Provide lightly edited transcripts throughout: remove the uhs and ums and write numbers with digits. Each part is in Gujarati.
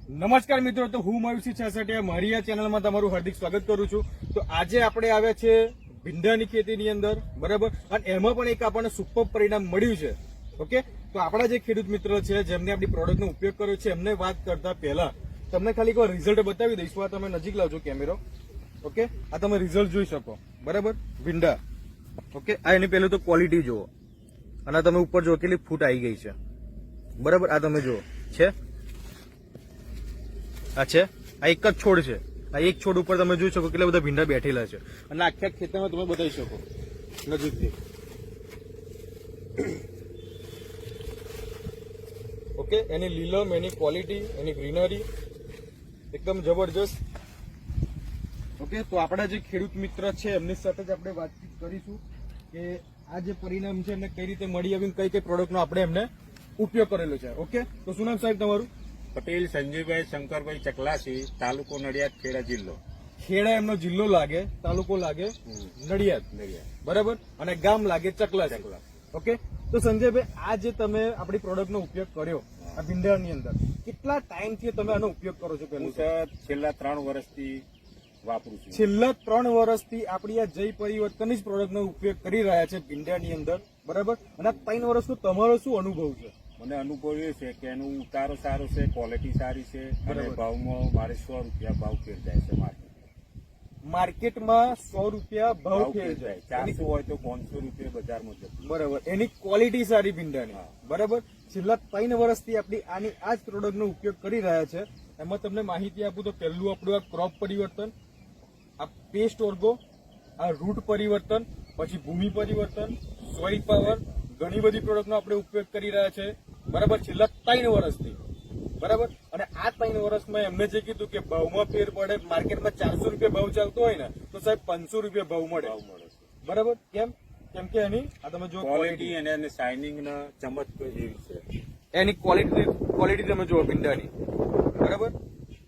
નમસ્કાર મિત્રો, તો હું મયુરસિંહ છાસઠિયા મારી આ ચેનલમાં તમારું હાર્દિક સ્વાગત કરું છું। તો આજે આપણે આવ્યા છે ભીંડાની ખેતીની અંદર, બરાબર, અને એમાં પણ એક આપણને સુપર પરિણામ મળ્યું છે। ઓકે, તો આપણા જે ખેડૂત મિત્ર છે જેમને આપણી પ્રોડક્ટનો ઉપયોગ કર્યો છે એમને વાત કરતા પહેલા તમને ખાલી એક રિઝલ્ટ બતાવી દઈશું। આ તમે નજીક લાવજો કેમેરો। ઓકે, આ તમે રિઝલ્ટ જોઈ શકો, બરાબર, ભીંડા। ઓકે, આ એની પહેલું તો ક્વોલિટી જુઓ, અને તમે ઉપર જુઓ કેટલી ફૂટ આવી ગઈ છે, બરાબર। આ તમે જુઓ છે, આ છે, આ એક જ છોડ છે। આ એક છોડ ઉપર તમે જોઈ શકો કેટલા બધા ભીંડા બેઠેલા છે, અને આખા ખેતરમાં તમે બતાવી શકો નજીકથી। ઓકે, એની લીલમ, એની ક્વોલિટી, એની ગ્રીનરી એકદમ જબરજસ્ત। ઓકે, તો આપણા જે ખેડૂત મિત્ર છે એમની સાથે જ આપણે વાતચીત કરીશું કે આ જે પરિણામ છે એમને કઈ રીતે મળી આવ્યું, કઈ કઈ પ્રોડક્ટનો આપણે એમને ઉપયોગ કરેલો છે। ઓકે, તો શું નામ સાહેબ તમારું? પટેલ સંજયભાઈ શંકરભાઈ ચકલાસી, તાલુકો નડિયાદ, ખેડા જિલ્લો। ખેડા એમનો જિલ્લો લાગે, તાલુકો લાગે નડિયાદ, બરાબર, અને ગામ લાગે ચકલાસી। ઓકે, તો સંજયભાઈ, આ જે તમે આપણી પ્રોડક્ટનો ઉપયોગ કર્યો આ ભીંડાની અંદર, કેટલા ટાઈમથી તમે આનો ઉપયોગ કરો છો? હું સર છેલ્લા 3 વર્ષથી વાપરું છું। છેલ્લા 3 વર્ષથી આપણી આ જય પરિવર્તનની જ પ્રોડક્ટનો ઉપયોગ કરી રહ્યા છે ભીંડાની અંદર, બરાબર, અને 3 વર્ષનો તમારો શું અનુભવ છે? મને અનુભવ એ છે કે એનો ઉતારો સારો છે, ક્વોલિટી સારી છે, અને ભાવમાં મારે 100 રૂપિયા ભાવ ફેર જાય છે। માર્કેટમાં 100 રૂપિયા ભાવ ફેર જાય, 400 હોય તો 500 રૂપિયા બજારમાં જતું, બરાબર। એની ક્વોલિટી સારી ભીંડાની, બરાબર। છેલ્લા 3 વર્ષથી આપણી આની આ જ પ્રોડક્ટનો ઉપયોગ કરી રહ્યા છે। એમાં તમને માહિતી આપું તો પહેલું આપણું આ ક્રોપ પરિવર્તન, આ પેસ્ટ ઓર્ગો, આ રૂટ પરિવર્તન, પછી ભૂમિ પરિવર્તન, સોઇલ પાવર, ઘણી બધી પ્રોડક્ટનો આપણે ઉપયોગ કરી રહ્યા છે, બરાબર, છેલ્લા 3 વર્ષથી, બરાબર। અને આ 3 વર્ષમાં એમને જે કીધું કે ભાવમાં ફેર પડે, માર્કેટમાં 400 રૂપિયા ભાવ ચાલતો હોય ને તો સાહેબ 500 રૂપિયા ભાવ મળે, બરાબર। કેમ? કેમ કે એની આ તમે જો ક્વોલિટી અને શાઇનિંગ ને ચમક એવી છે, એની ક્વોલિટી તમે જુઓ ભીંડાની, બરાબર,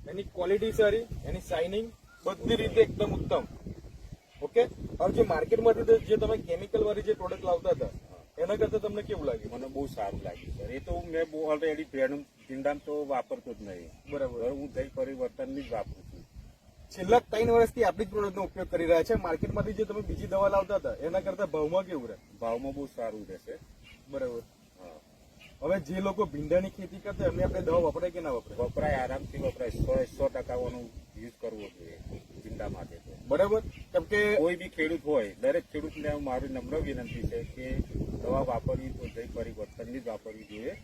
એની ક્વોલિટી સારી, એની શાઇનિંગ બધી રીતે એકદમ ઉત્તમ। ઓકે, હવે જે માર્કેટમાંથી જે તમે કેમિકલ વાળી જે પ્રોડક્ટ લાવતા હતા એના કરતા તમને કેવું લાગ્યું? મને બહુ સારું લાગ્યું સર। એ તો મેં બહુ ઓલરેડી ભીંડામાં તો વાપરતો જ નહીં, બરાબર, હું જય પરિવર્તનની જ વાપરું છું। છેલ્લા 3 વર્ષથી આપણી જ પ્રોડક્ટનો ઉપયોગ કરી રહ્યા છે। માર્કેટમાંથી જે તમે બીજી દવા લાવતા હતા એના કરતા ભાવમાં કેવું રહે? ભાવમાં બહુ સારું રહેશે, બરાબર। હવે જે લોકો ભીંડાની ખેતી કરતા એમને આપણે દવા વપરાય કે ના વપરાય? વપરાય, આરામથી વપરાય। 100% યુઝ કરવો જોઈએ ભીંડા માટે તો, બરાબર। કેમ કે કોઈ બી ખેડૂત હોય, દરેક ખેડૂતને મારી નમ્ર વિનંતી છે કે દવા વાપરવી તો જય પરિવર્તનની જ વાપરવી જોઈએ।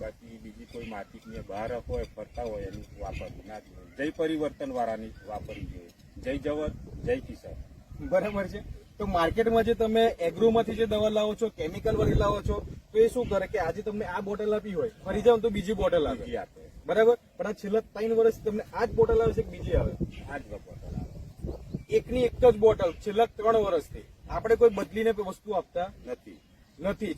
બાકી બીજી કોઈ માર્કેટની બહાર હોય, ફરતા હોય એની વાપરવી ના જોઈએ। જય પરિવર્તન વાળાની વાપરવી જોઈએ। જય જવાન, જય કિસાન, બરાબર છે। તો માર્કેટમાં જે તમે એગ્રોમાંથી જે દવા લાવો છો, કેમિકલ વાળી લાવો છો, તો એ શું કરે કે આજે તમને આ બોટલ આપી હોય, ફરી જાવ તો બીજી બોટલ આવે, બરાબર, પણ આ છેલ્લા 3 વર્ષ તમને આ જ બોટલ આવે છે કે બીજી આવે? આ જ બોટલ આવે, એકની એક જ બોટલ છેલ્લા 3 વર્ષથી। આપણે કોઈ બદલીને વસ્તુ આપતા નથી।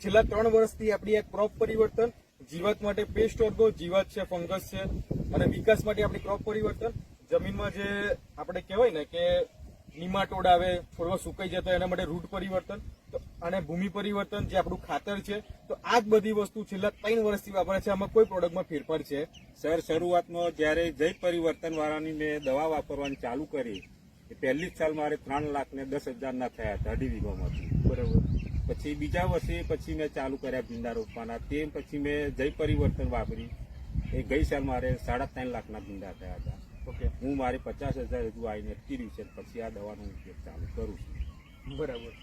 છેલ્લા 3 વર્ષથી આપણી આ ક્રોપ પરિવર્તન, જીવાત માટે પેસ્ટ ઓર્ગો, જીવાત છે, ફંગસ છે, અને વિકાસ માટે આપણી ક્રોપ પરિવર્તન, જમીનમાં જે આપણે કહેવાય ને કે નિમાટોડ આવે, છોડવા સુકાઈ જતા એના માટે રૂટ પરિવર્તન, અને ભૂમિ પરિવર્તન જે આપણું ખાતર છે, તો આ જ બધી વસ્તુ છેલ્લા 3 વર્ષથી વાપરે છે। આમાં કોઈ પ્રોડક્ટમાં ફેરફાર છે સર? શરૂઆતમાં જયારે જય પરિવર્તન વાળાની મેં દવા વાપરવાની ચાલુ કરી, પહેલી જ સાલ મારે 3,10,000 ના થયા હતા 2.5 વીઘામાંથી, બરાબર। પછી બીજા વર્ષે પછી મેં ચાલુ કર્યા ભીંડા રોપવાના, તે પછી મેં જય પરિવર્તન વાપરી, એ ગઈ સાલ મારે 3.5 લાખના ભીંડા થયા હતા। ઓકે, હું મારે 50,000 હજુ આવીને અટકી છે, પછી આ દવાનો ઉપયોગ ચાલુ કરું છું, બરાબર।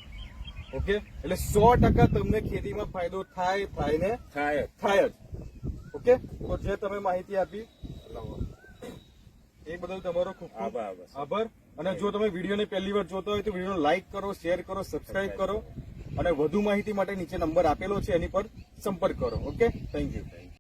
ઓકે, એટલે 100% તમને ખેતીમાં ફાયદો થાય જ। ઓકે, તો જે તમે માહિતી આપી એ બદલ તમારો ખૂબ આભાર। અને જો તમે વિડીયોને પહેલી વાર જોતા હોય તો વિડીયોને લાઈક કરો, શેર કરો, સબસ્ક્રાઇબ કરો, અને વધુ માહિતી માટે નીચે નંબર આપેલો છે એની પર સંપર્ક કરો। Okay, thank you.